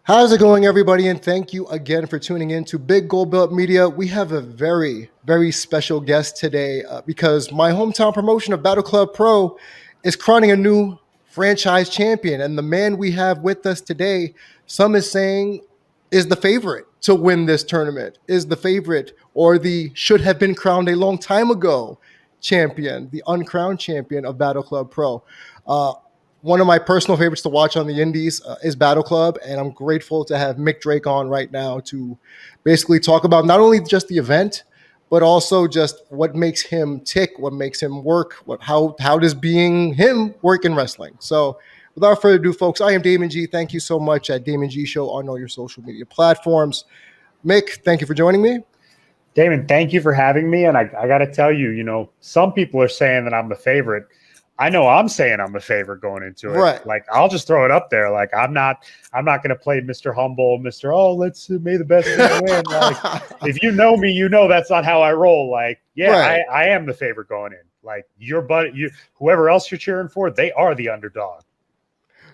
How's it going, everybody? And thank you again for tuning in to Big Gold Belt Media. We have a very, very special guest today because my hometown promotion of Battle Club Pro is crowning a new franchise champion. And the man we have with us today, some is saying, is the favorite to win this tournament, is the favorite or the should have been crowned a long time ago champion, the uncrowned champion of Battle Club Pro. Uh, One of my personal favorites to watch on the Indies is Battle Club, and I'm grateful to have Mik Drake on right now to basically talk about not only just the event, but also just what makes him tick, what makes him work, how does being him work in wrestling. So, without further ado, folks, I am Damon G. Thank you so much at Damon G Show on all your social media platforms. Mik, thank you for joining me. Damon, thank you for having me. And I got to tell you, some people are saying that I'm the favorite. I know I'm saying I'm the favorite going into it. Right. Like, I'll just throw it up there. Like, I'm not going to play Mr. Humble, Mr. Oh, let's may the best man win. Like, if you know me, you know that's not how I roll. Like, yeah, Right. I am the favorite going in. Like, whoever else you're cheering for, they are the underdog.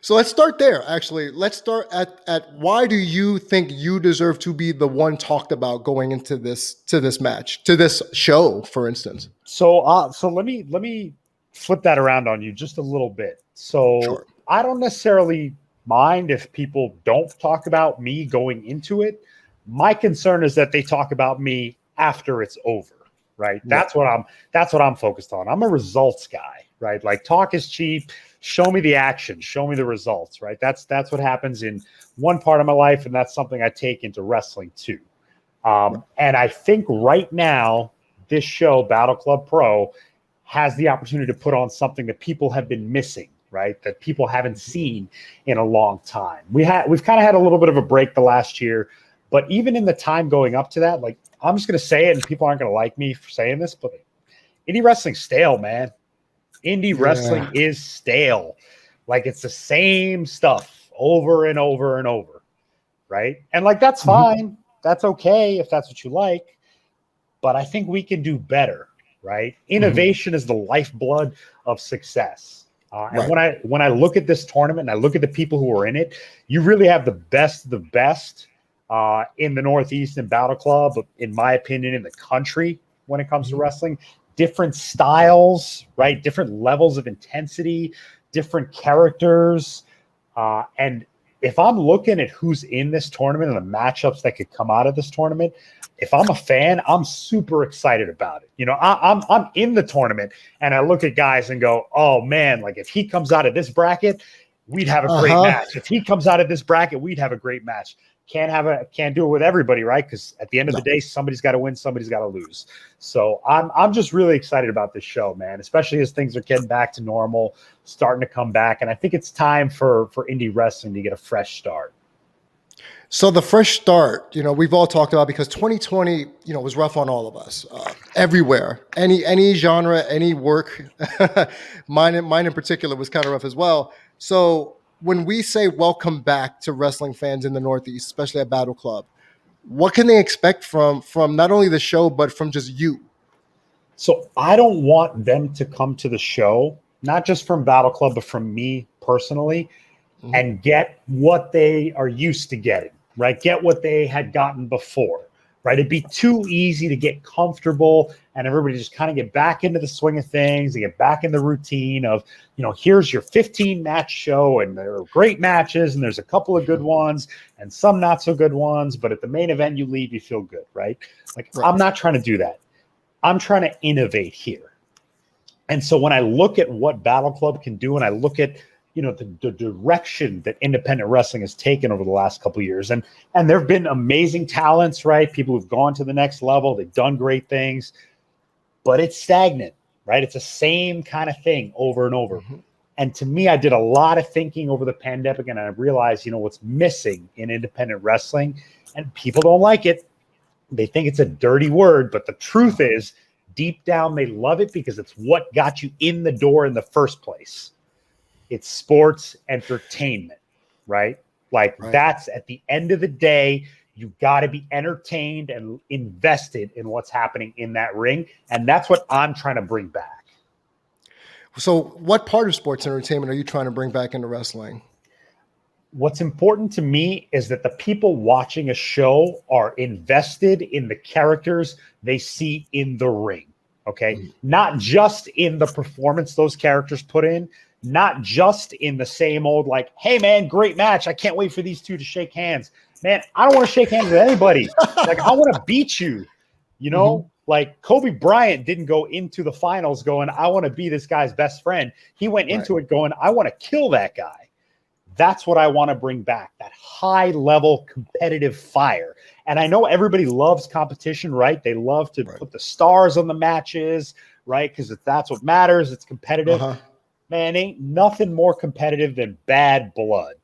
So let's start there, actually. Let's start at why do you think you deserve to be the one talked about going into this match, to this show, for instance? So let me flip that around on you just a little bit. So Sure. I don't necessarily mind if people don't talk about me going into it. My concern is that they talk about me after it's over, right? That's what I'm focused on. I'm a results guy, right? Like, talk is cheap. Show me the action, show me the results, right? That's what happens in one part of my life, and that's something I take into wrestling too. And I think right now, this show, Battle Club Pro, has the opportunity to put on something that people have been missing, right? That people haven't seen in a long time. We've kind of had a little bit of a break the last year, but even in the time going up to that, like, I'm just going to say it, and people aren't going to like me for saying this, but indie wrestling's stale, man. Indie wrestling is stale. Like, it's the same stuff over and over and over, right? And like, that's fine. That's okay if that's what you like. But I think we can do better, right? Innovation is the lifeblood of success. And when I look at this tournament and I look at the people who are in it, you really have the best of the best in the Northeast and Battle Club, in my opinion, in the country when it comes to wrestling. Different styles, right? Different levels of intensity, different characters. And if I'm looking at who's in this tournament and the matchups that could come out of this tournament, if I'm a fan, I'm super excited about it. I'm in the tournament and I look at guys and go, oh man, like, if he comes out of this bracket, we'd have a great match. If he comes out of this bracket, we'd have a great match. Can't do it with everybody, right? Because at the end of the day, somebody's got to win, somebody's got to lose. So I'm just really excited about this show, man, especially as things are getting back to normal, starting to come back. And I think it's time for indie wrestling to get a fresh start. So the fresh start, we've all talked about, because 2020, was rough on all of us, everywhere, any genre, any work. mine in particular was kind of rough as well. So when we say welcome back to wrestling fans in the Northeast, especially at Battle Club, what can they expect from not only the show, but from just you? So I don't want them to come to the show, not just from Battle Club, but from me personally, and get what they are used to getting, right? Get what they had gotten before, right? It'd be too easy to get comfortable and everybody just kind of get back into the swing of things and get back in the routine of, here's your 15 match show, and there are great matches and there's a couple of good ones and some not so good ones, but at the main event you leave, you feel good, right? Like, I'm not trying to do that. I'm trying to innovate here. And so when I look at what Battle Club can do, and I look at the direction that independent wrestling has taken over the last couple of years, and there have been amazing talents, right? People who've gone to the next level, they've done great things, but it's stagnant, right? It's the same kind of thing over and over. And to me, I did a lot of thinking over the pandemic, and I realized, what's missing in independent wrestling, and people don't like it. They think it's a dirty word, but the truth is, deep down, they love it because it's what got you in the door in the first place. It's sports entertainment, right? That's at the end of the day, you got to be entertained and invested in what's happening in that ring. And that's what I'm trying to bring back. So what part of sports entertainment are you trying to bring back into wrestling? What's important to me is that the people watching a show are invested in the characters they see in the ring. Okay. Not just in the performance those characters put in, not just in the same old, like, hey, man, great match. I can't wait for these two to shake hands. Man, I don't want to shake hands with anybody. Like, I want to beat you. You know, like Kobe Bryant didn't go into the finals going, I want to be this guy's best friend. He went into it going, I want to kill that guy. That's what I want to bring back, that high level competitive fire. And I know everybody loves competition, right? They love to put the stars on the matches, right? Because that's what matters. It's competitive. Man, ain't nothing more competitive than bad blood.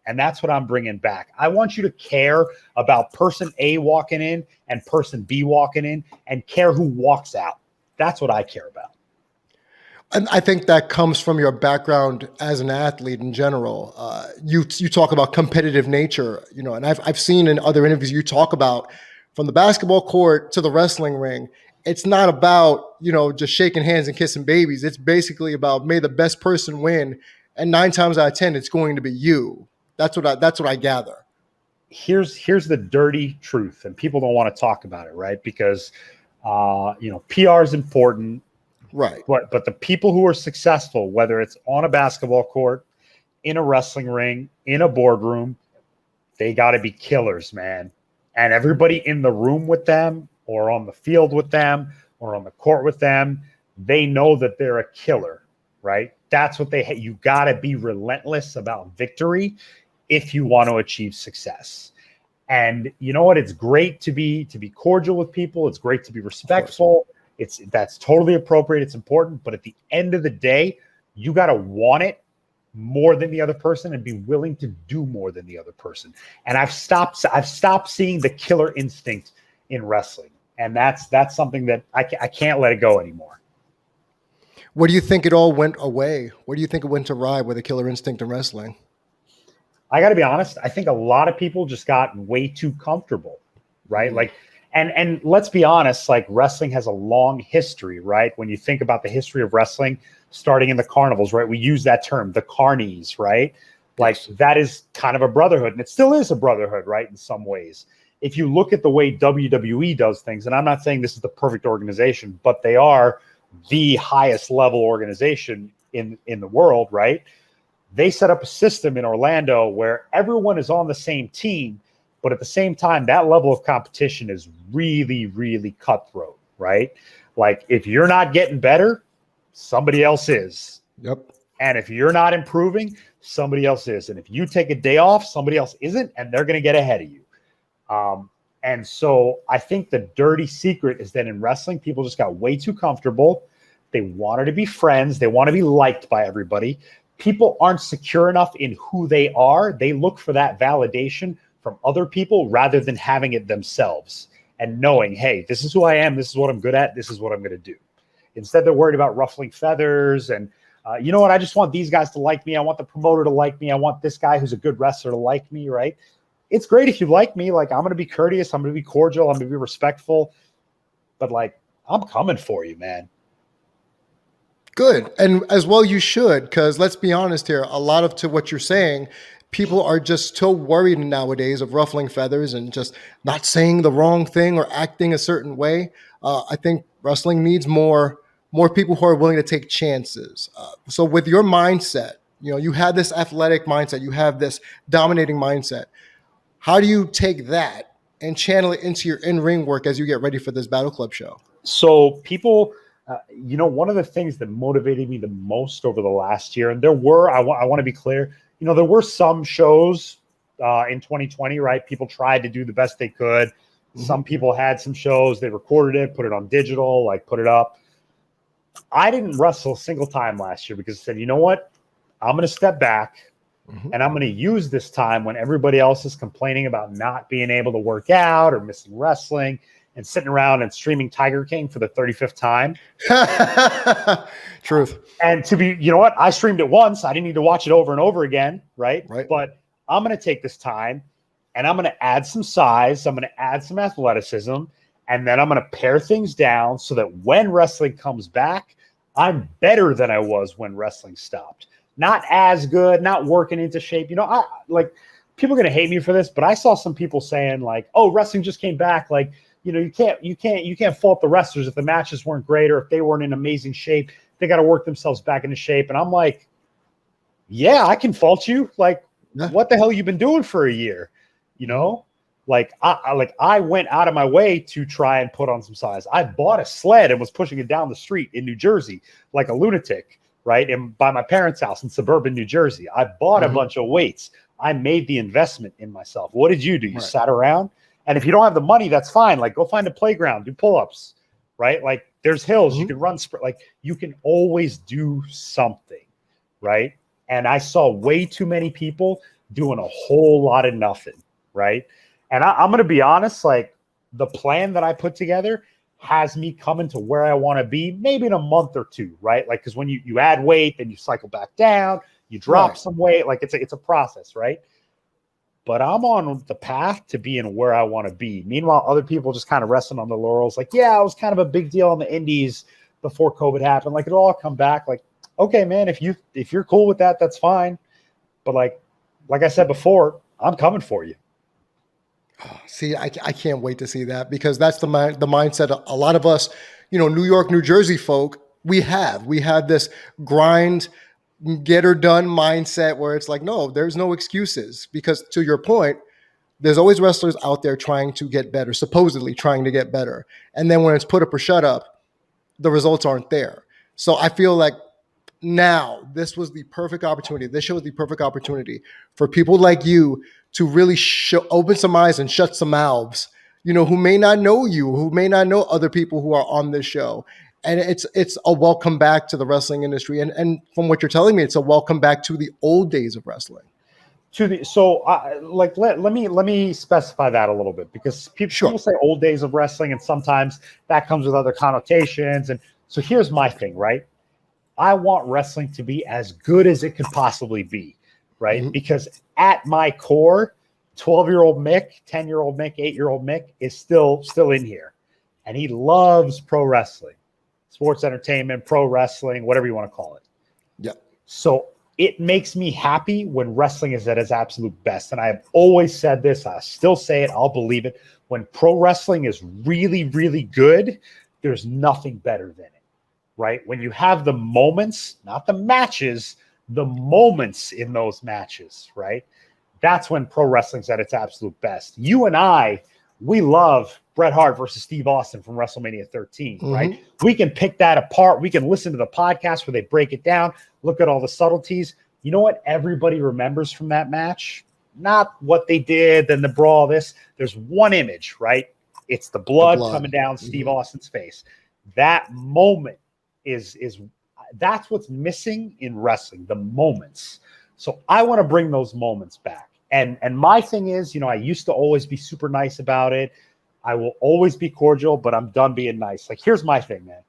And that's what I'm bringing back. I want you to care about person A walking in and person B walking in and care who walks out. That's what I care about. And I think that comes from your background as an athlete in general. You talk about competitive nature, you know, and I've seen in other interviews you talk about from the basketball court to the wrestling ring. It's not about, you know, just shaking hands and kissing babies. It's basically about may the best person win, and 9 times out of 10, it's going to be you. That's what I gather. Here's the dirty truth, and people don't want to talk about it, right? Because you know, PR is important. Right. But the people who are successful, whether it's on a basketball court, in a wrestling ring, in a boardroom, they got to be killers, man. And everybody in the room with them or on the field with them or on the court with them, they know that they're a killer, right? That's what you got to be relentless about victory if you want to achieve success. And you know what? It's great to be cordial with people. It's great to be respectful. That's totally appropriate. It's important. But at the end of the day, you got to want it more than the other person and be willing to do more than the other person. And I've stopped seeing the killer instinct in wrestling. And that's something that I can't let it go anymore. Where do you think it all went away? Where do you think it went awry with the killer instinct in wrestling? I got to be honest. I think a lot of people just got way too comfortable, right? Like, and let's be honest, like wrestling has a long history, right? When you think about the history of wrestling, starting in the carnivals, right? We use that term, the carnies, right? Like that is kind of a brotherhood, and it still is a brotherhood, right? In some ways, if you look at the way WWE does things, and I'm not saying this is the perfect organization, but they are the highest level organization in the world, right? They set up a system in Orlando where everyone is on the same team, but at the same time, that level of competition is really, really cutthroat, right? Like if you're not getting better, somebody else is. Yep. And if you're not improving, somebody else is. And if you take a day off, somebody else isn't, and they're going to get ahead of you. And so I think the dirty secret is that in wrestling, people just got way too comfortable. They wanted to be friends. They want to be liked by everybody. People aren't secure enough in who they are. They look for that validation from other people rather than having it themselves and knowing, hey, this is who I am. This is what I'm good at. This is what I'm going to do. Instead, they're worried about ruffling feathers. And you know what? I just want these guys to like me. I want the promoter to like me. I want this guy who's a good wrestler to like me, right? It's great if you like me. Like, I'm going to be courteous. I'm going to be cordial. I'm going to be respectful. But, like, I'm coming for you, man. Good. And as well you should, because let's be honest here, a lot of to what you're saying, people are just so worried nowadays of ruffling feathers and just not saying the wrong thing or acting a certain way. I think wrestling needs more people who are willing to take chances. So with your mindset, you know, you have this athletic mindset, you have this dominating mindset. How do you take that and channel it into your in-ring work as you get ready for this Battle Club show? So people, you know, one of the things that motivated me the most over the last year, and there were, I want to be clear, you know, there were some shows in 2020, right? People tried to do the best they could. Some people had some shows, they recorded it, put it on digital, like put it up. I didn't wrestle a single time last year because I said, you know what? I'm going to step back and I'm going to use this time when everybody else is complaining about not being able to work out or missing wrestling and sitting around and streaming Tiger King for the 35th time. Truth. And to be, you know what? I streamed it once. I didn't need to watch it over and over again, right? But I'm going to take this time and I'm going to add some size. I'm going to add some athleticism. And then I'm going to pare things down so that when wrestling comes back, I'm better than I was when wrestling stopped. not as good, not working into shape. You know, I like people are gonna hate me for this, but I saw some people saying like, "Oh, wrestling just came back." Like, you know, you can't fault the wrestlers if the matches weren't great or if they weren't in amazing shape. They got to work themselves back into shape. And I'm like, yeah, I can fault you. Like, what the hell you been doing for a year? You know, like I went out of my way to try and put on some size. I bought a sled and was pushing it down the street in New Jersey like a lunatic, right? And by my parents' house in suburban New Jersey, I bought a bunch of weights. I made the investment in myself. What did you do? You sat around. And if you don't have the money, that's fine. Like, go find a playground, do pull-ups, right? Like, there's hills, you can run, like, you can always do something, right? And I saw way too many people doing a whole lot of nothing, right? And I'm going to be honest, like, the plan that I put together has me coming to where I want to be maybe in a month or two, right? Like, because when you add weight, then you cycle back down, you drop some weight, like, it's a process, right? But I'm on the path to being where I want to be. Meanwhile, other people just kind of resting on the laurels. Like, yeah, it was kind of a big deal on the indies before COVID happened. Like, it'll all come back. Like, okay, man, if you're cool with that, that's fine. But like I said before, I'm coming for you. See, I can't wait to see that, because that's the mindset a lot of us, you know, New York, New Jersey folk, we have this grind, get her done mindset where it's like, no, there's no excuses, because to your point, there's always wrestlers out there trying to get better, supposedly trying to get better. And then when it's put up or shut up, the results aren't there. So I feel like now this was the perfect opportunity. This show was the perfect opportunity for people like you to really open some eyes and shut some mouths, you know, who may not know you, who may not know other people who are on this show. And it's a welcome back to the wrestling industry. And from what you're telling me, it's a welcome back to the old days of wrestling. Let me specify that a little bit, because people say old days of wrestling, and sometimes that comes with other connotations. And so here's my thing, right? I want wrestling to be as good as it could possibly be, right? Because at my core, 12-year-old Mick, 10-year-old Mick, 8-year-old Mick is still in here, and he loves pro wrestling. Sports entertainment, pro wrestling, whatever you want to call it. Yeah. So it makes me happy when wrestling is at its absolute best. And I have always said this, I still say it, I'll believe it. When pro wrestling is really, really good, there's nothing better than it, right? When you have the moments, not the matches, the moments in those matches, right? That's when pro wrestling's at its absolute best. You and I, we love Bret Hart versus Steve Austin from WrestleMania 13, right? We can pick that apart. We can listen to the podcast where they break it down, look at all the subtleties. You know what everybody remembers from that match? Not what they did, then the brawl, this. There's one image, right? It's the blood coming down Steve Austin's face. That moment is that's what's missing in wrestling, the moments. So I want to bring those moments back. And my thing is, you know, I used to always be super nice about it. I will always be cordial, but I'm done being nice. Like, here's my thing, man.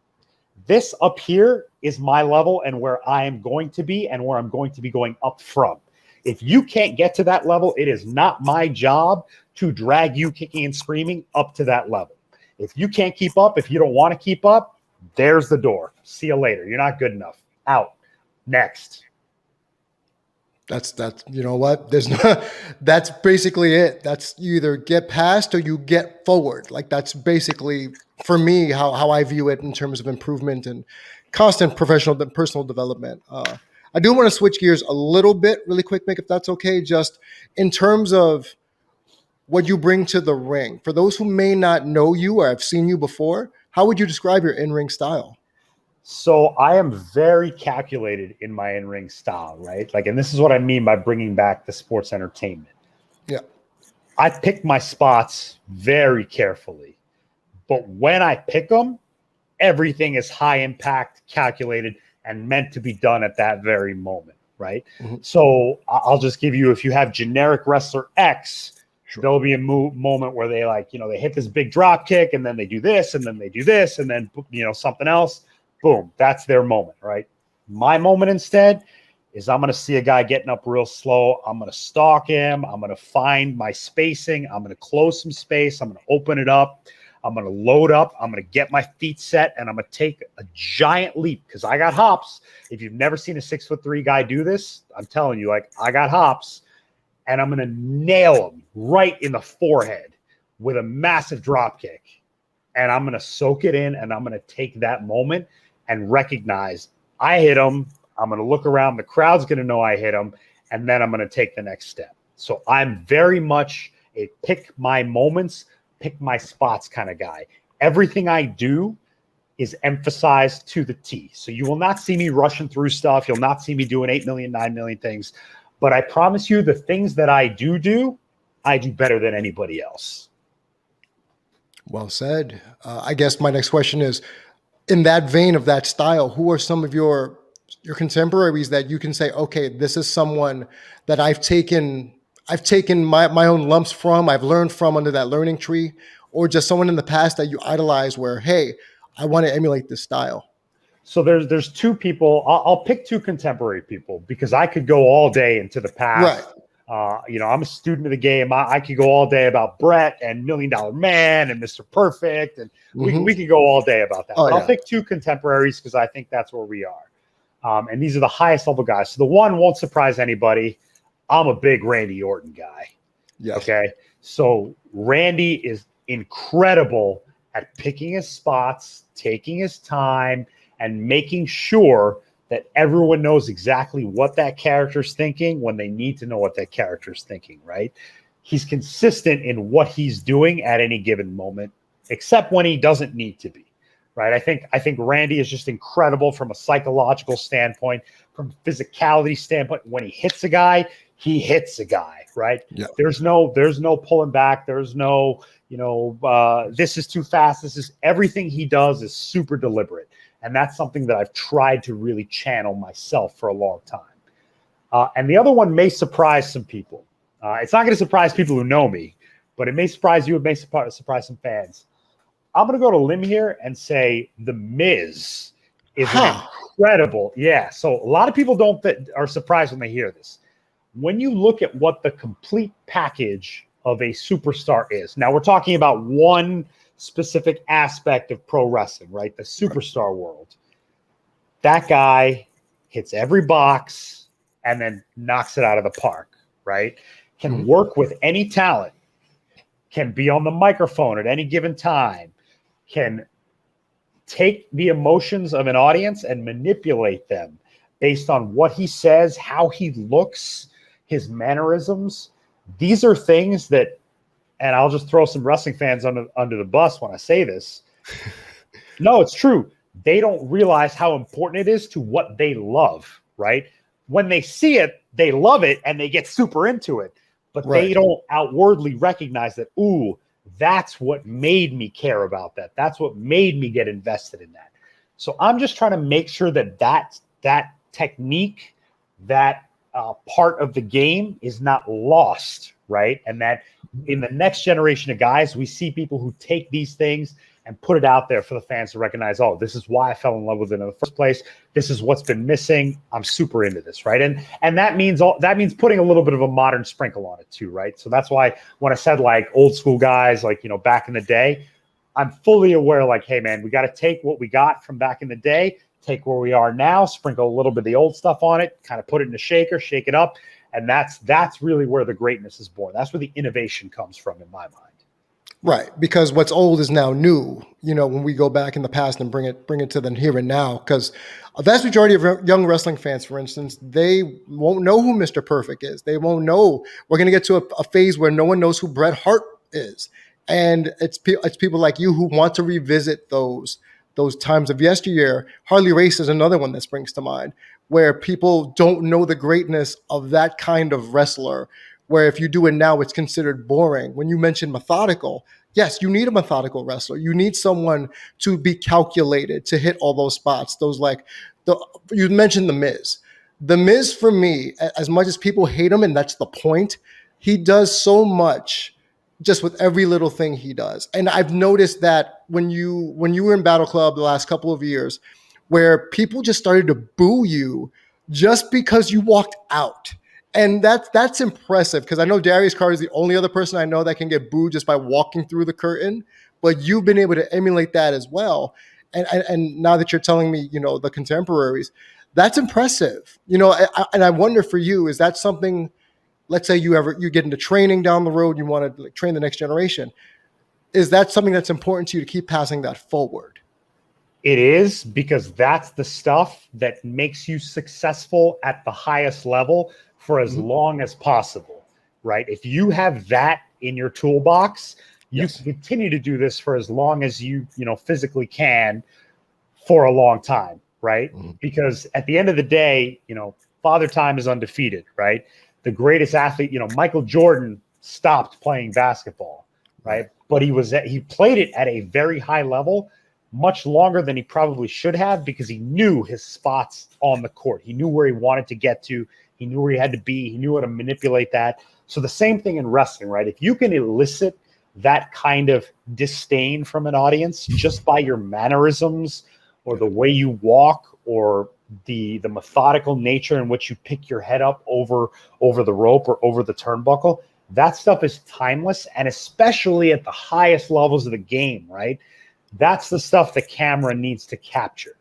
This up here is my level and where I am going to be and where I'm going to be going up from. If you can't get to that level, it is not my job to drag you kicking and screaming up to that level. If you can't keep up, if you don't want to keep up, there's the door. See you later. You're not good enough. Out. Next. That's you know what? There's no, that's basically it. That's, you either get past or you get forward. Like, that's basically, for me, how I view it in terms of improvement and constant professional and personal development. I do want to switch gears a little bit really quick, Mick, if that's okay, just in terms of what you bring to the ring. For those who may not know you or have seen you before, how would you describe your in-ring style? So I am very calculated in my in-ring style, right? Like, and this is what I mean by bringing back the sports entertainment. Yeah. I pick my spots very carefully, but when I pick them, everything is high impact, calculated, and meant to be done at that very moment, right? So I'll just give you, if you have generic wrestler X, there'll be a moment where they, like, you know, they hit this big drop kick and then they do this and then they do this and then, you know, something else. Boom, that's their moment, right? My moment instead is I'm going to see a guy getting up real slow. I'm going to stalk him. I'm going to find my spacing. I'm going to close some space. I'm going to open it up. I'm going to load up. I'm going to get my feet set, and I'm going to take a giant leap because I got hops. If you've never seen a 6'3" guy do this, I'm telling you, like, I got hops, and I'm going to nail him right in the forehead with a massive drop kick. And I'm going to soak it in, and I'm going to take that moment and recognize I hit him. I'm going to look around. The crowd's going to know I hit him, and then I'm going to take the next step. So I'm very much a pick my moments, pick my spots kind of guy. Everything I do is emphasized to the T. So you will not see me rushing through stuff. You'll not see me doing 8 million, 9 million things. But I promise you the things that I do, I do better than anybody else. Well said. I guess my next question is, in that vein of that style, who are some of your contemporaries that you can say, okay, this is someone that I've taken my own lumps from, I've learned from under that learning tree, or just someone in the past that you idolize where, hey, I want to emulate this style? So there's two people. I'll pick two contemporary people because I could go all day into the past. Right. I'm a student of the game. I could go all day about Brett and $1 Million Man and Mr. Perfect, and we could go all day about that. But I'll pick two contemporaries because I think that's where we are. And these are the highest level guys. So the one won't surprise anybody. I'm a big Randy Orton guy. Yes. Okay. So Randy is incredible at picking his spots, taking his time, and making sure that everyone knows exactly what that character's thinking when they need to know what that character's thinking, right? He's consistent in what he's doing at any given moment, except when he doesn't need to be, right? I think Randy is just incredible from a psychological standpoint, from a physicality standpoint. When he hits a guy, he hits a guy, right? Yeah. There's no pulling back. There's no, this is too fast. This is everything he does is super deliberate. And that's something that I've tried to really channel myself for a long time. And the other one may surprise some people. It's not going to surprise people who know me, but it may surprise you. It may surprise some fans. I'm going to go to a limb here and say The Miz is an incredible. Yeah. So a lot of people are surprised when they hear this. When you look at what the complete package of a superstar is, now we're talking about one specific aspect of pro wrestling, right? The superstar world. That guy hits every box and then knocks it out of the park, right? Can work with any talent, can be on the microphone at any given time, can take the emotions of an audience and manipulate them based on what he says, how he looks, his mannerisms. These are things that, and I'll just throw some wrestling fans under the bus when I say this. No, it's true. They don't realize how important it is to what they love, right? When they see it, they love it and they get super into it, but they don't outwardly recognize that, ooh, that's what made me care about that. That's what made me get invested in that. So I'm just trying to make sure that technique, that part of the game is not lost, right? And that in the next generation of guys, we see people who take these things and put it out there for the fans to recognize, oh, this is why I fell in love with it in the first place. This is what's been missing. I'm super into this, right? And that means putting a little bit of a modern sprinkle on it too, right? So that's why when I said like old school guys, like, back in the day, I'm fully aware, like, hey man, we got to take what we got from back in the day, take where we are now, sprinkle a little bit of the old stuff on it, kind of put it in a shaker, shake it up. And that's really where the greatness is born. That's where the innovation comes from in my mind. Right, because what's old is now new. When we go back in the past and bring it to the here and now, because a vast majority of young wrestling fans, for instance, they won't know who Mr. Perfect is. They won't know. We're going to get to a phase where no one knows who Bret Hart is, and it's people like you who want to revisit those times of yesteryear. Harley Race is another one that springs to mind, where people don't know the greatness of that kind of wrestler, where if you do it now, it's considered boring. When you mentioned methodical, yes, you need a methodical wrestler. You need someone to be calculated, to hit all those spots. You mentioned The Miz. The Miz, for me, as much as people hate him, and that's the point, he does so much just with every little thing he does. And I've noticed that when you were in Battle Club the last couple of years, where people just started to boo you just because you walked out. And that's impressive, because I know Darius Carter is the only other person I know that can get booed just by walking through the curtain. but you've been able to emulate that as well. And now that you're telling me, the contemporaries, that's impressive. And I wonder for you, is that something? Let's say you get into training down the road, you want to train the next generation. Is that something that's important to you to keep passing that forward? It is, because that's the stuff that makes you successful at the highest level for as long as possible, right? If you have that in your toolbox, you Yes. can continue to do this for as long as you physically can, for a long time, right? Because at the end of the day, Father Time is undefeated, right? The greatest athlete, Michael Jordan stopped playing basketball, right? But he played it at a very high level, much longer than he probably should have, because he knew his spots on the court. He knew where he wanted to get to. He knew where he had to be. He knew how to manipulate that. So the same thing in wrestling, right? If you can elicit that kind of disdain from an audience just by your mannerisms, or the way you walk, or the methodical nature in which you pick your head up over the rope or over the turnbuckle, that stuff is timeless. And especially at the highest levels of the game, right? That's the stuff the camera needs to capture.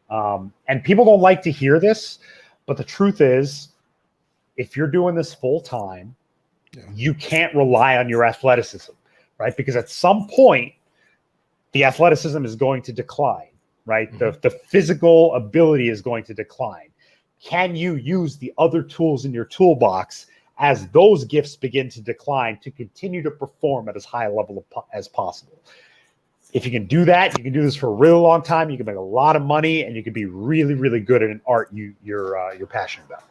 And people don't like to hear this, but the truth is, if you're doing this full time, you can't rely on your athleticism, right? Because at some point, the athleticism is going to decline, right? The physical ability is going to decline. Can you use the other tools in your toolbox as those gifts begin to decline to continue to perform at as high a level as possible? If you can do that, you can do this for a really long time. You can make a lot of money, and you can be really, really good at an art you're passionate about.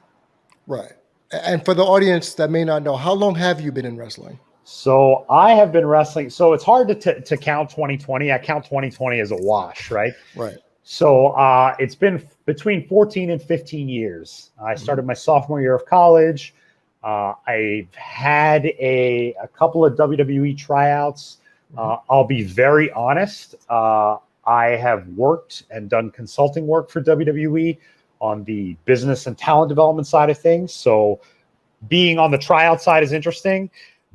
Right. And for the audience that may not know, how long have you been in wrestling? So I have been wrestling. So it's hard to count 2020. I count 2020 as a wash, right? Right. So it's been between 14 and 15 years. I started my sophomore year of college. I've had a couple of WWE tryouts. I'll be very honest. I have worked and done consulting work for WWE on the business and talent development side of things. So being on the tryout side is interesting.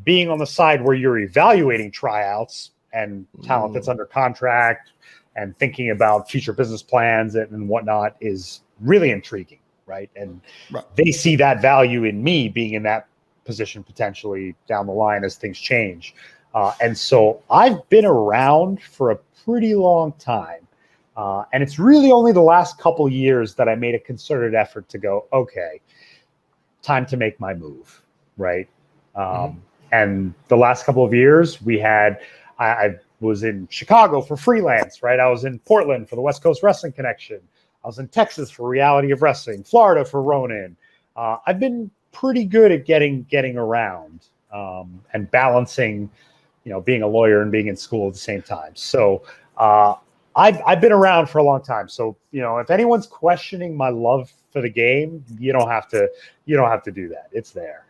Being on the side where you're evaluating tryouts and talent that's under contract and thinking about future business plans and whatnot is really intriguing, right? And they see that value in me being in that position potentially down the line as things change. And so I've been around for a pretty long time. And it's really only the last couple years that I made a concerted effort to go, okay, time to make my move, right? And the last couple of years I was in Chicago for freelance, right? I was in Portland for the West Coast Wrestling Connection. I was in Texas for Reality of Wrestling, Florida for Ronin. I've been pretty good at getting around and balancing, being a lawyer and being in school at the same time. So I've been around for a long time. So, if anyone's questioning my love for the game, you don't have to do that. It's there.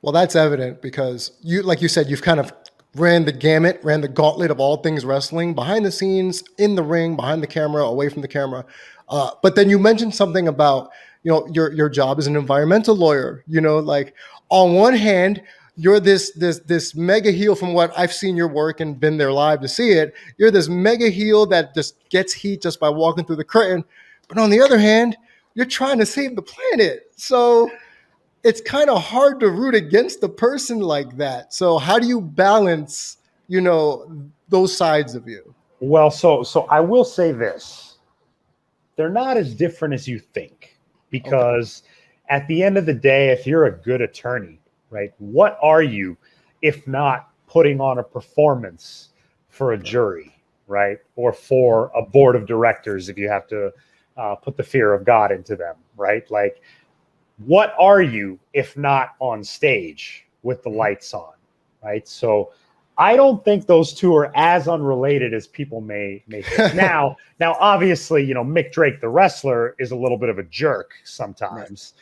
Well, that's evident because like you said, you've kind of ran the gauntlet of all things wrestling, behind the scenes, in the ring, behind the camera, away from the camera. But then you mentioned something about, your job as an environmental lawyer. Like on one hand, you're this mega heel from what I've seen your work and been there live to see it. You're this mega heel that just gets heat just by walking through the curtain. But on the other hand, you're trying to save the planet. So it's kind of hard to root against the person like that. So how do you balance, those sides of you? Well, so I will say this. They're not as different as you think, because at the end of the day, if you're a good attorney, right, what are you if not putting on a performance for a jury, right, or for a board of directors if you have to put the fear of God into them, right? Like, what are you if not on stage with the lights on, right? So I don't think those two are as unrelated as people may think. Now, obviously, Mik Drake, the wrestler, is a little bit of a jerk sometimes.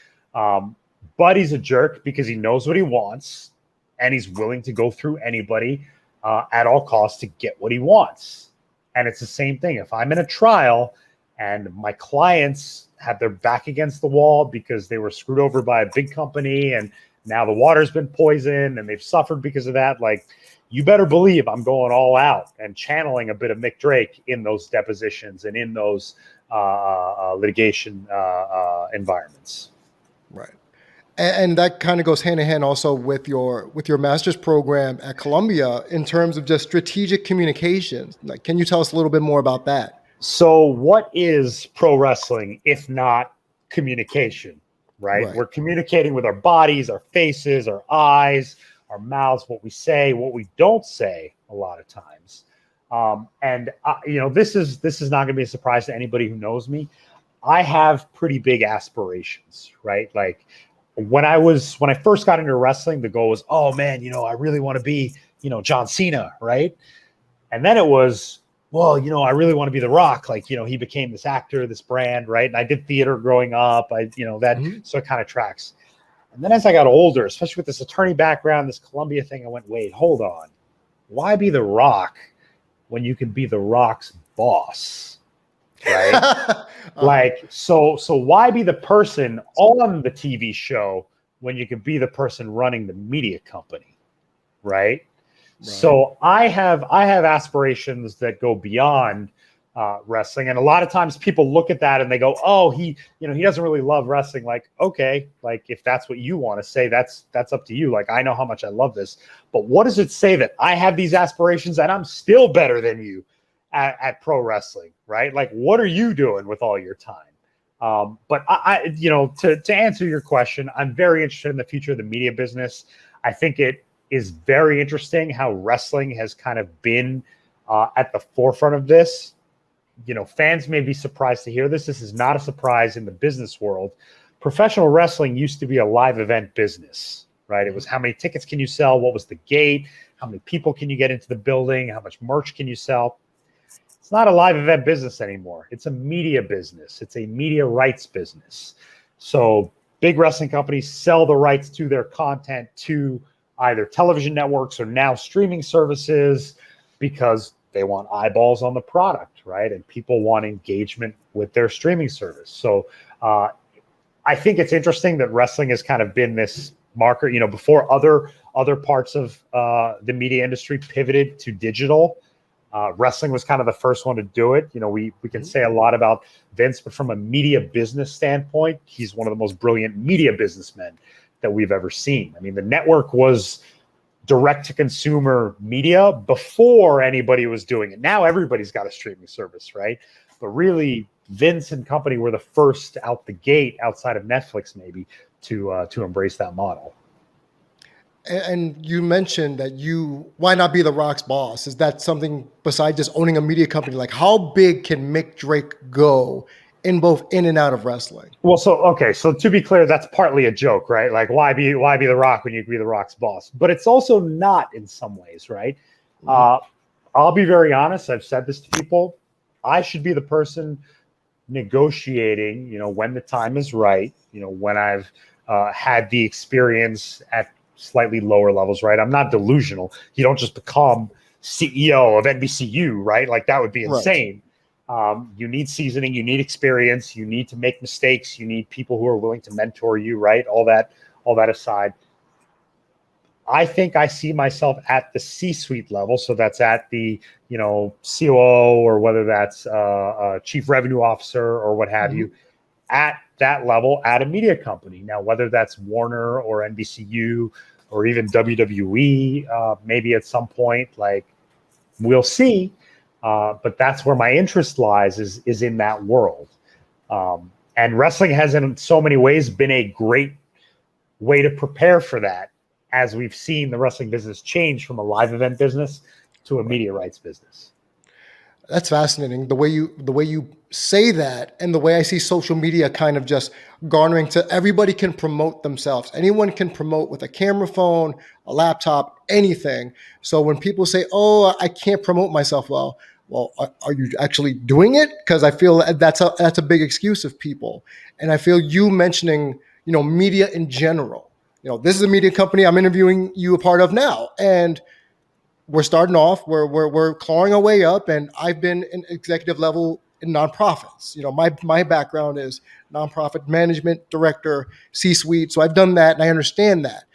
But he's a jerk because he knows what he wants, and he's willing to go through anybody at all costs to get what he wants. And it's the same thing. If I'm in a trial and my clients have their back against the wall because they were screwed over by a big company and now the water's been poisoned and they've suffered because of that, like, you better believe I'm going all out and channeling a bit of Mik Drake in those depositions and in those litigation environments. Right. And that kind of goes hand in hand also with your master's program at Columbia in terms of just strategic communications. Like, can you tell us a little bit more about that? So what is pro wrestling if not communication, right? Right. We're communicating with our bodies, our faces, our eyes, our mouths, what we say, what we don't say a lot of times. This is not going to be a surprise to anybody who knows me. I have pretty big aspirations, right? Like when I first got into wrestling, the goal was, oh man, I really want to be, John Cena, right? And then it was, well, I really want to be The Rock. Like, he became this actor, this brand, right? And I did theater growing up. So it kind of tracks. And then as I got older, especially with this attorney background, this Columbia thing, I went, wait, hold on. Why be The Rock when you can be The Rock's boss? Right? Like, so why be the person on the TV show when you could be the person running the media company? Right? So I have aspirations that go beyond wrestling, and a lot of times people look at that and they go, "Oh, he doesn't really love wrestling." Like, okay, like if that's what you want to say, that's up to you. Like, I know how much I love this, but what does it say that I have these aspirations and I'm still better than you at pro wrestling, right? Like, what are you doing with all your time? But I to answer your question, I'm very interested in the future of the media business. I think it is very interesting how wrestling has kind of been at the forefront of this. Fans may be surprised to hear this. This is not a surprise in the business world. Professional wrestling used to be a live event business, right? It was how many tickets can you sell? What was the gate? How many people can you get into the building? How much merch can you sell? It's not a live event business anymore. It's a media business. It's a media rights business. So big wrestling companies sell the rights to their content to either television networks or now streaming services because they want eyeballs on the product, right? And people want engagement with their streaming service. So I think it's interesting that wrestling has kind of been this marker, before other parts of the media industry pivoted to digital. Wrestling was kind of the first one to do it. We can say a lot about Vince, but from a media business standpoint, he's one of the most brilliant media businessmen that we've ever seen. I mean, the network was direct to consumer media before anybody was doing it. Now everybody's got a streaming service, right? But really, Vince and company were the first out the gate, outside of Netflix maybe, to embrace that model. And you mentioned that why not be The Rock's boss? Is that something besides just owning a media company? Like, how big can Mik Drake go in both in and out of wrestling? Well, so to be clear, that's partly a joke, right? Like, why be The Rock when you can be The Rock's boss? But it's also not in some ways, right? I'll be very honest. I've said this to people. I should be the person negotiating, when the time is right, when I've had the experience at slightly lower levels, right? I'm not delusional. You don't just become CEO of NBCU, right? Like, that would be insane. Right. You need seasoning, you need experience, you need to make mistakes, you need people who are willing to mentor you, right? All that aside, I think I see myself at the C-suite level. So that's at the, COO, or whether that's chief revenue officer or what have you, at that level at a media company. Now, whether that's Warner or NBCU or even WWE, maybe at some point, like, we'll see. But that's where my interest lies, is in that world. And wrestling has in so many ways been a great way to prepare for that, as we've seen the wrestling business change from a live event business to a media rights business. That's fascinating. The way you say that, and the way I see social media kind of just garnering to everybody can promote themselves. Anyone can promote with a camera phone, a laptop, anything. So when people say, "Oh, I can't promote myself well," are you actually doing it? Because I feel that's a big excuse of people. And I feel you mentioning, media in general. This is a media company I'm interviewing you a part of now, and we're starting off, we're clawing our way up, and I've been in executive level in nonprofits. My background is nonprofit management, director, C-suite. So I've done that and I understand that.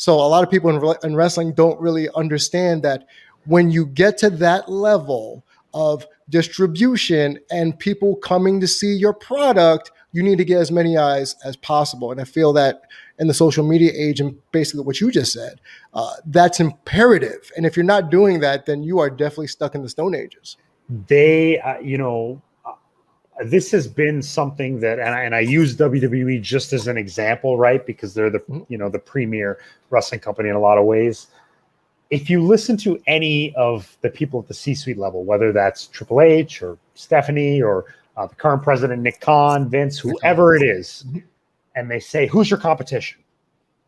So a lot of people in wrestling don't really understand that when you get to that level of distribution and people coming to see your product, you need to get as many eyes as possible. And I feel that in the social media age, and basically what you just said, that's imperative. And if you're not doing that, then you are definitely stuck in the Stone Ages. They, this has been something that, and I use WWE just as an example, right? Because they're the, the premier wrestling company in a lot of ways. If you listen to any of the people at the C-suite level, whether that's Triple H or Stephanie or the current president, Nick Khan, Vince, whoever it is, and they say, who's your competition?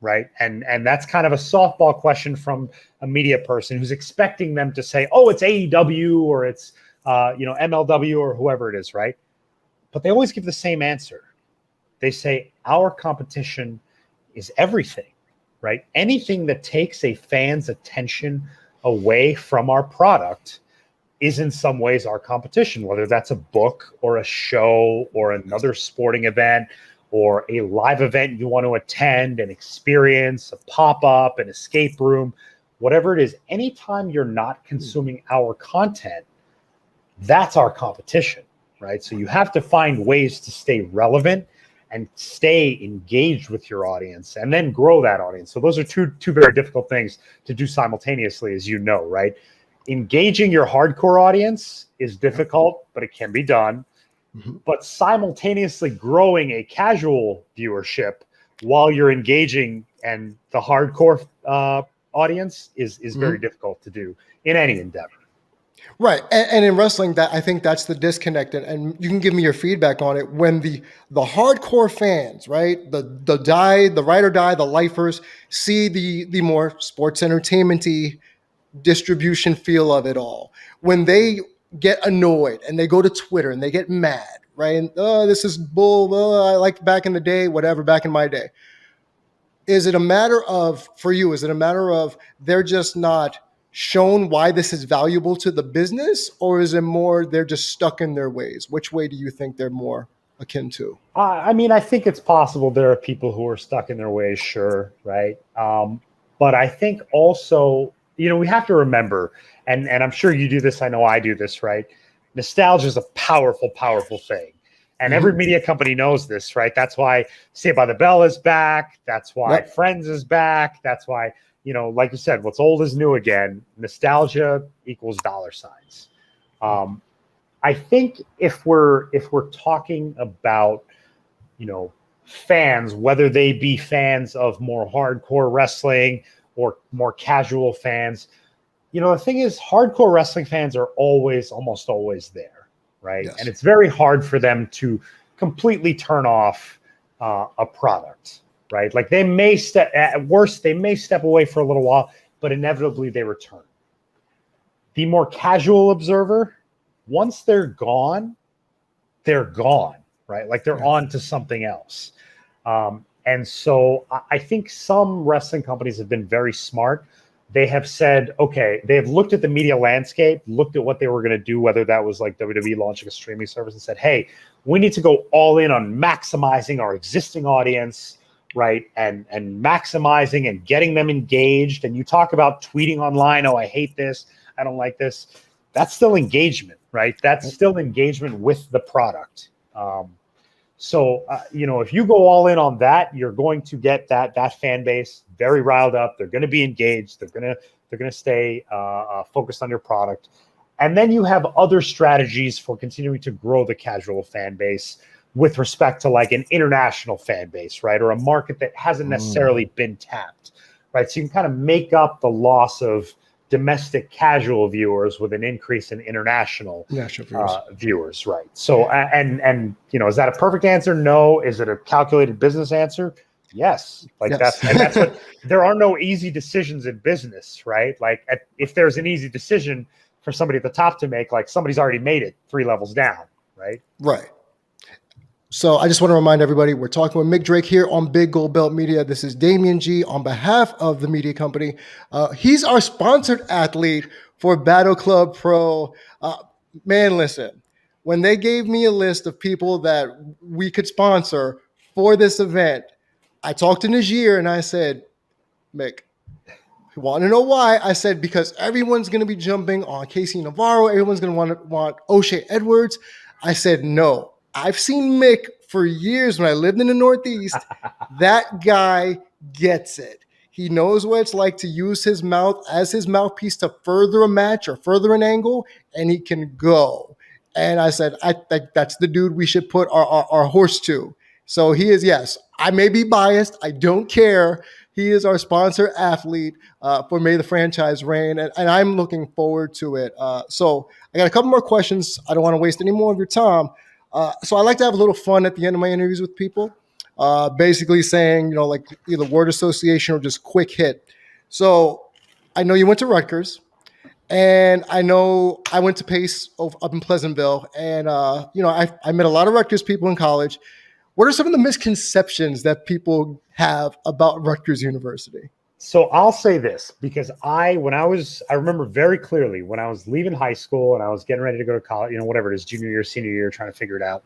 Right. And that's kind of a softball question from a media person who's expecting them to say, oh, it's AEW or it's, MLW or whoever it is. Right. But they always give the same answer. They say our competition is everything, right? Anything that takes a fan's attention away from our product is in some ways our competition, whether that's a book or a show or another sporting event or a live event you want to attend, an experience, a pop-up, an escape room, whatever it is. Anytime you're not consuming our content, that's our competition. Right. So you have to find ways to stay relevant and stay engaged with your audience and then grow that audience. So those are two very difficult things to do simultaneously, as you know, right? Engaging your hardcore audience is difficult, but it can be done. But simultaneously growing a casual viewership while you're engaging and the hardcore audience is very difficult to do in any endeavor. Right. And in wrestling, that I think that's the disconnect. And you can give me your feedback on it. When the hardcore fans, right, the ride or die, the lifers, see the more sports entertainment-y distribution feel of it all. When they get annoyed and they go to Twitter and they get mad, right? And this is bull. I liked back in the day, whatever, back in my day. Is it a matter of, for you, is it a matter of they're just not shown why this is valuable to the business, or is it more they're just stuck in their ways? Which way do you think they're more akin to? I mean, I think it's possible there are people who are stuck in their ways, sure, right? But I think also, we have to remember, and I'm sure you do this, I know I do this, right? Nostalgia is a powerful, powerful thing. And every media company knows this, right? That's why Saved by the Bell is back. That's why Friends is back. That's why, like you said, what's old is new again. Nostalgia equals dollar signs. I think if we're talking about, fans, whether they be fans of more hardcore wrestling or more casual fans, the thing is, hardcore wrestling fans are almost always there, right? Yes. And it's very hard for them to completely turn off a product, right? Like they may at worst, they may step away for a little while, but inevitably they return. The more casual observer, once they're gone, right? Like they're on to something else. And so I think some wrestling companies have been very smart. They have said, okay, they have looked at the media landscape, looked at what they were going to do, whether that was like WWE launching a streaming service, and said, hey, we need to go all in on maximizing our existing audience, right? And maximizing and getting them engaged. And you talk about tweeting online, oh, I hate this, I don't like this. That's still engagement, right? That's still engagement with the product. So, if you go all in on that, you're going to get that fan base very riled up. They're going to be engaged. They're going to stay focused on your product. And then you have other strategies for continuing to grow the casual fan base with respect to like an international fan base, right? Or a market that hasn't necessarily been tapped, right? So you can kind of make up the loss of domestic casual viewers with an increase in international viewers, right? So, and is that a perfect answer? No. Is it a calculated business answer? Yes. That's what, there are no easy decisions in business, right? Like if there's an easy decision for somebody at the top to make, like somebody's already made it 3 levels down, right? Right. So I just want to remind everybody, we're talking with Mik Drake here on Big Gold Belt Media. This is Damian G on behalf of the media company. He's our sponsored athlete for Battle Club Pro. Man, listen, when they gave me a list of people that we could sponsor for this event, I talked to Najir and I said, Mick, you want to know why? I said, because everyone's going to be jumping on Casey Navarro. Everyone's going to want O'Shea Edwards. I said, no. I've seen Mick for years when I lived in the Northeast. That guy gets it. He knows what it's like to use his mouth as his mouthpiece to further a match or further an angle, and he can go. And I said, I think that's the dude we should put our horse to. So he is, yes, I may be biased. I don't care. He is our sponsor athlete for May the Franchise Reign, and I'm looking forward to it. So I got a couple more questions. I don't want to waste any more of your time. So I like to have a little fun at the end of my interviews with people, basically saying, like either word association or just quick hit. So I know you went to Rutgers, and I know I went to Pace up in Pleasantville, and I met a lot of Rutgers people in college. What are some of the misconceptions that people have about Rutgers University? So I'll say this, because I remember very clearly when I was leaving high school and I was getting ready to go to college, whatever it is, junior year, senior year, trying to figure it out.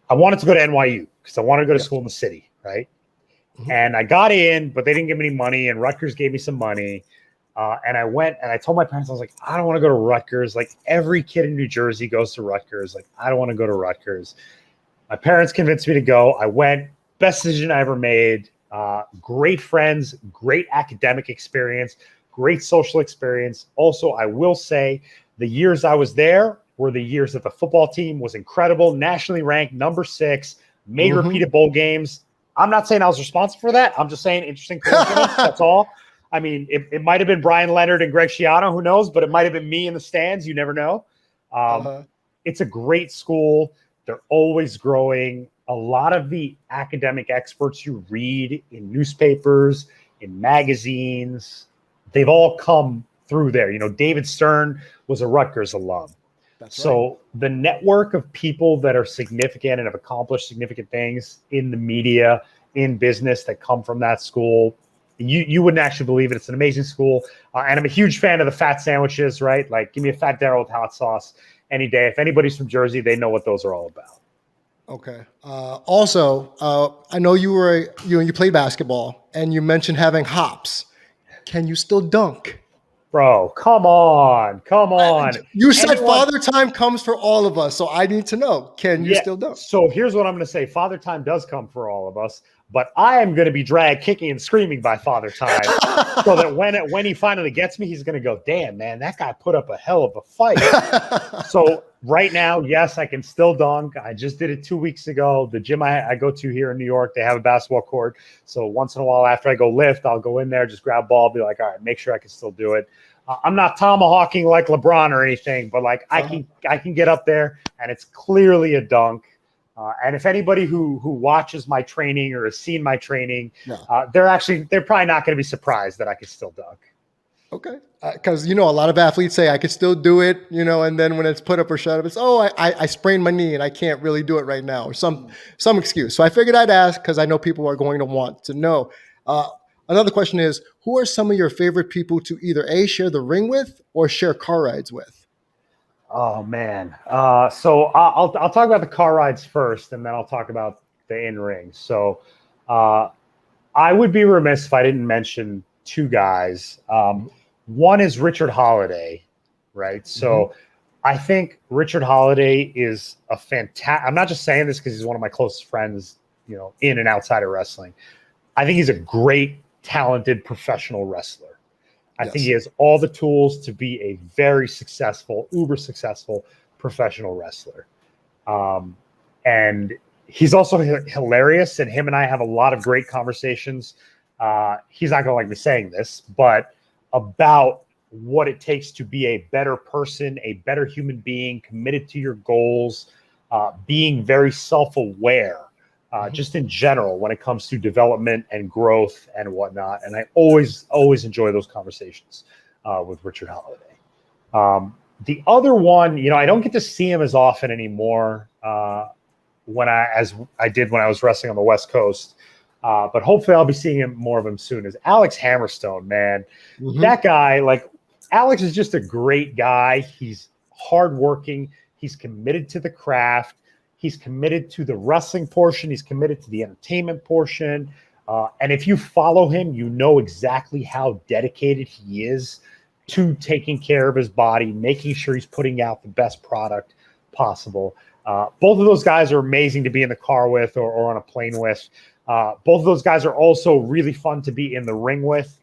I wanted to go to NYU because I wanted to go to school in the city, right? Mm-hmm. And I got in, but they didn't give me any money, and Rutgers gave me some money. And I went and I told my parents, I was like, I don't want to go to Rutgers. Like, every kid in New Jersey goes to Rutgers. Like, I don't want to go to Rutgers. My parents convinced me to go. I went. Best decision I ever made. Great friends, great academic experience, great social experience. Also, I will say the years I was there were the years that the football team was incredible, nationally ranked, number 6, made repeated bowl games. I'm not saying I was responsible for that. I'm just saying interesting coincidence. That's all. I mean, it might have been Brian Leonard and Greg Schiano, who knows, but it might have been me in the stands. You never know. It's a great school. They're always growing. A lot of the academic experts you read in newspapers, in magazines, they've all come through there. David Stern was a Rutgers alum. That's so right. The network of people that are significant and have accomplished significant things in the media, in business, that come from that school, you wouldn't actually believe it. It's an amazing school. And I'm a huge fan of the fat sandwiches, right? Like, give me a fat Darryl with hot sauce any day. If anybody's from Jersey, they know what those are all about. Okay. Also, I know you played basketball, and you mentioned having hops. Can you still dunk? Bro, come on. You said Father Time comes for all of us, so I need to know, can you still dunk? So here's what I'm going to say. Father Time does come for all of us, but I am going to be dragged kicking and screaming by Father Time so that when he finally gets me, he's going to go, damn, man, that guy put up a hell of a fight. So right now, yes, I can still dunk. I just did it 2 weeks ago. The gym I go to here in New York, they have a basketball court. So once in a while after I go lift, I'll go in there, just grab ball, be like, all right, make sure I can still do it. I'm not tomahawking like LeBron or anything, but like I can get up there, and it's clearly a dunk. And if anybody who watches my training or has seen my training, they're probably not going to be surprised that I can still dunk. Okay. Because, a lot of athletes say I could still do it, and then when it's put up or shut up, it's, I sprained my knee and I can't really do it right now, or some excuse. So I figured I'd ask because I know people are going to want to know. Another question is, who are some of your favorite people to either A, share the ring with, or share car rides with? Oh, man. So I'll talk about the car rides first, and then I'll talk about the in-ring. So I would be remiss if I didn't mention 2 guys. One is Richard Holiday, right? So I think Richard Holiday is a fantastic – I'm not just saying this because he's one of my closest friends, in and outside of wrestling. I think he's a great, talented professional wrestler. I think he has all the tools to be a very successful, uber successful professional wrestler. And he's also hilarious, and him and I have a lot of great conversations. He's not going to like me saying this, but about what it takes to be a better person, a better human being, committed to your goals, being very self-aware. Just in general, when it comes to development and growth and whatnot. And I always enjoy those conversations with Richard Holiday. The other one, I don't get to see him as often anymore as I did when I was wrestling on the West Coast. But hopefully I'll be seeing more of him soon, is Alex Hammerstone, man. That guy, like, Alex is just a great guy. He's hardworking. He's committed to the craft. He's committed to the wrestling portion. He's committed to the entertainment portion. And if you follow him, you know exactly how dedicated he is to taking care of his body, making sure he's putting out the best product possible. Both of those guys are amazing to be in the car with or on a plane with. Both of those guys are also really fun to be in the ring with.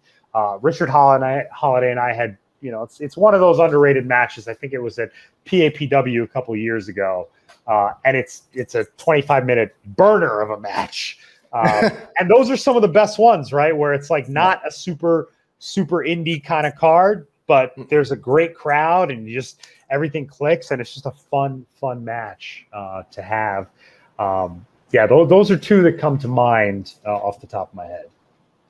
Richard Holiday and I had, it's one of those underrated matches. I think it was at PAPW a couple years ago. And it's a 25-minute burner of a match. And those are some of the best ones, right? Where it's like not a super indie kind of card, but there's a great crowd and everything clicks, and it's just a fun match to have. Those are two that come to mind off the top of my head.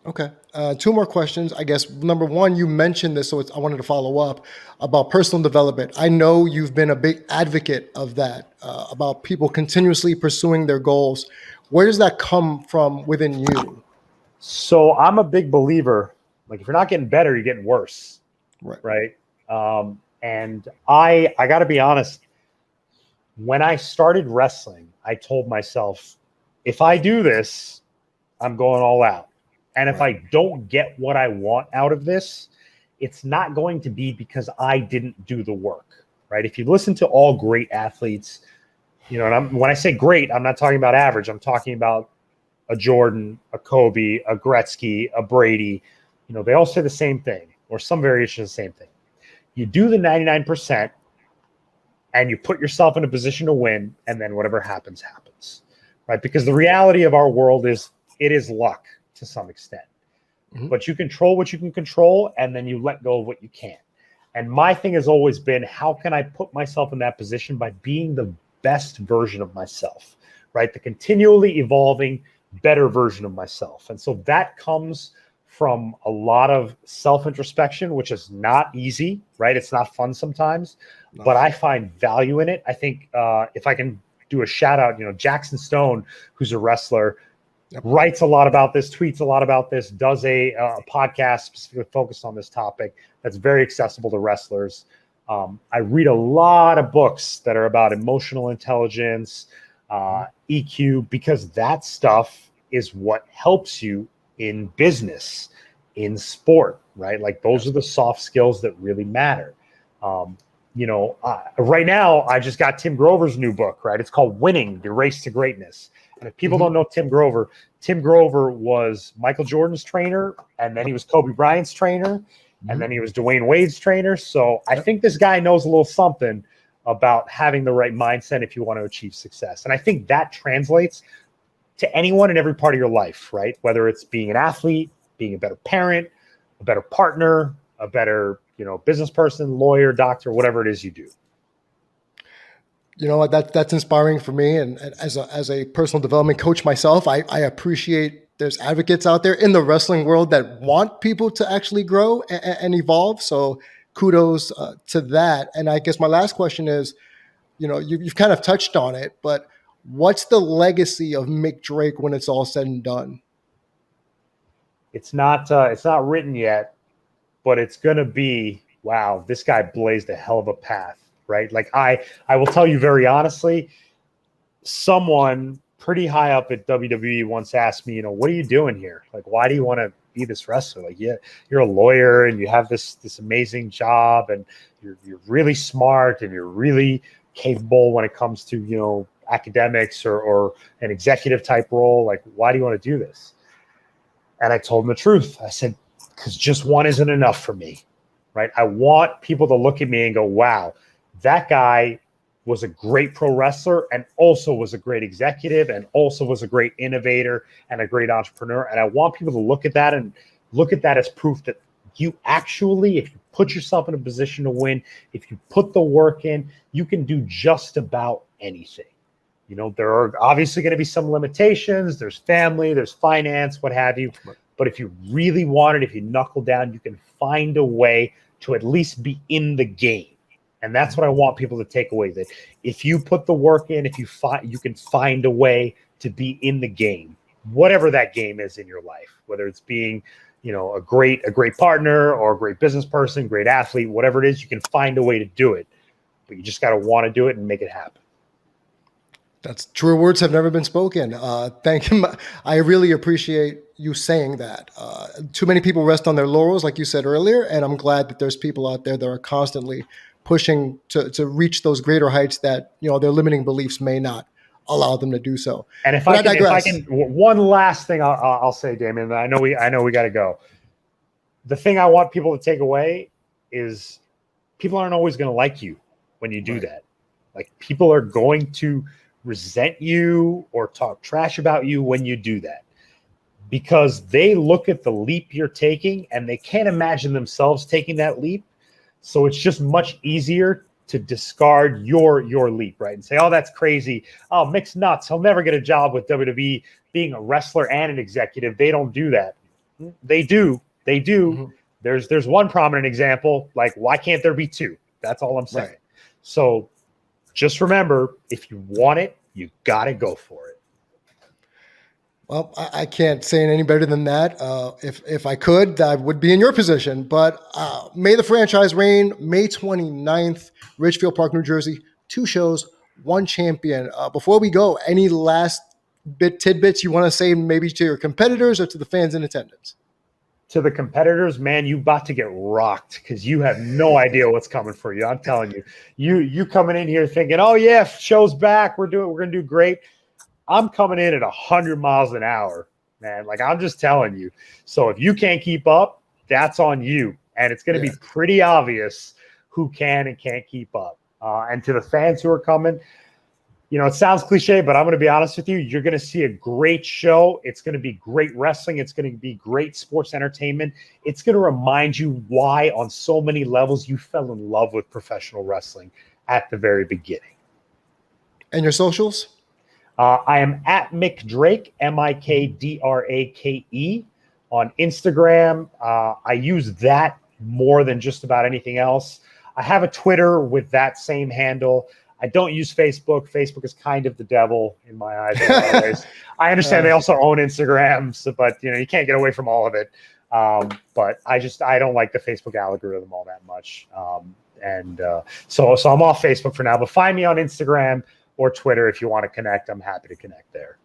Okay. Two more questions. I guess number one, you mentioned this, so I wanted to follow up about personal development. I know you've been a big advocate of that, about people continuously pursuing their goals. Where does that come from within you? So I'm a big believer, like if you're not getting better, you're getting worse. Right. And I got to be honest, when I started wrestling, I told myself, if I do this, I'm going all out. And if I don't get what I want out of this, it's not going to be because I didn't do the work, right? If you listen to all great athletes, and when I say great, I'm not talking about average. I'm talking about a Jordan, a Kobe, a Gretzky, a Brady. They all say the same thing or some variation of the same thing. You do the 99% and you put yourself in a position to win, and then whatever happens, happens, right? Because the reality of our world is it is luck to some extent. But you control what you can control, and then you let go of what you can't. And my thing has always been, how can I put myself in that position by being the best version of myself, right? The continually evolving, better version of myself. And so that comes from a lot of self-introspection, which is not easy, right? It's not fun sometimes, but I find value in it. I think if I can do a shout out, Jackson Stone, who's a wrestler, writes a lot about this, tweets a lot about this, does a podcast specifically focused on this topic that's very accessible to wrestlers. I read a lot of books that are about emotional intelligence, EQ, because that stuff is what helps you in business, in sport, right? Like those are the soft skills that really matter. Right now, I just got Tim Grover's new book, right? It's called Winning, The Race to Greatness. And if people don't know Tim Grover was Michael Jordan's trainer, and then he was Kobe Bryant's trainer, and then he was Dwayne Wade's trainer. So I think this guy knows a little something about having the right mindset if you want to achieve success. And I think that translates to anyone in every part of your life, right? Whether it's being an athlete, being a better parent, a better partner, a better, business person, lawyer, doctor, whatever it is you do. That's inspiring for me. And as a personal development coach myself, I appreciate there's advocates out there in the wrestling world that want people to actually grow and evolve. So kudos to that. And I guess my last question is, you've kind of touched on it, but what's the legacy of Mik Drake when it's all said and done? It's not written yet, but it's going to be, wow, this guy blazed a hell of a path, right? Like I will tell you very honestly, someone pretty high up at WWE once asked me, what are you doing here? Like, why do you want to be this wrestler? Like, yeah, you're a lawyer and you have this amazing job and you're really smart and you're really capable when it comes to, academics or an executive type role. Like, why do you want to do this? And I told him the truth. I said, because just one isn't enough for me, right? I want people to look at me and go, wow, that guy was a great pro wrestler and also was a great executive and also was a great innovator and a great entrepreneur. And I want people to look at that and look at that as proof that you actually, if you put yourself in a position to win, if you put the work in, you can do just about anything. There are obviously going to be some limitations. There's family, there's finance, what have you. But if you really want it, if you knuckle down, you can find a way to at least be in the game. And that's what I want people to take away, that if you put the work in, if you can find a way to be in the game, whatever that game is in your life, whether it's being, a great partner or a great business person, great athlete, whatever it is, you can find a way to do it. But you just got to want to do it and make it happen. That's true. Words have never been spoken. Thank him. I really appreciate you saying that. Too many people rest on their laurels, like you said earlier, and I'm glad that there's people out there that are constantly pushing to reach those greater heights that their limiting beliefs may not allow them to do so. And if But I I can, digress. one last thing I'll say, Damien. I know we got to go. The thing I want people to take away is people aren't always going to like you when you do that. Like, people are going to resent you or talk trash about you when you do that, because they look at the leap you're taking and they can't imagine themselves taking that leap. So it's just much easier to discard your leap, right? And say, oh, that's crazy. Oh, Mik's nuts. He'll never get a job with WWE. Being a wrestler and an executive, they don't do that. They do. They do. Mm-hmm. There's one prominent example. Like, why can't there be two? That's all I'm saying. Right. So just remember, if you want it, you got to go for it. Well, I can't say it any better than that. If I could, I would be in your position. But may the franchise reign. May 29th, Ridgefield Park, New Jersey. 2 shows, 1 champion. Before we go, any last tidbits you want to say maybe to your competitors or to the fans in attendance? To the competitors, man, you about to get rocked because you have no idea what's coming for you. I'm telling you, you coming in here thinking, oh yeah, show's back, we're gonna do great. I'm coming in at 100 miles an hour, man. Like, I'm just telling you. So if you can't keep up, that's on you, and it's gonna be pretty obvious who can and can't keep up. And to the fans who are coming, it sounds cliche, but I'm going to be honest with you. You're going to see a great show. It's going to be great wrestling. It's going to be great sports entertainment. It's going to remind you why, on so many levels, you fell in love with professional wrestling at the very beginning. And your socials? I am at Mik Drake, MikDrake, on Instagram. I use that more than just about anything else. I have a Twitter with that same handle. I don't use Facebook. Facebook is kind of the devil in my eyes. I understand they also own Instagram, but you can't get away from all of it. But I don't like the Facebook algorithm all that much. So I'm off Facebook for now. But find me on Instagram or Twitter if you want to connect. I'm happy to connect there.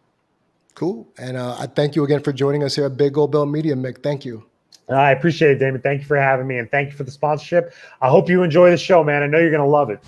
Cool. And I thank you again for joining us here at Big Gold Belt Media, Mik. Thank you. I appreciate it, Damon. Thank you for having me, and thank you for the sponsorship. I hope you enjoy the show, man. I know you're going to love it.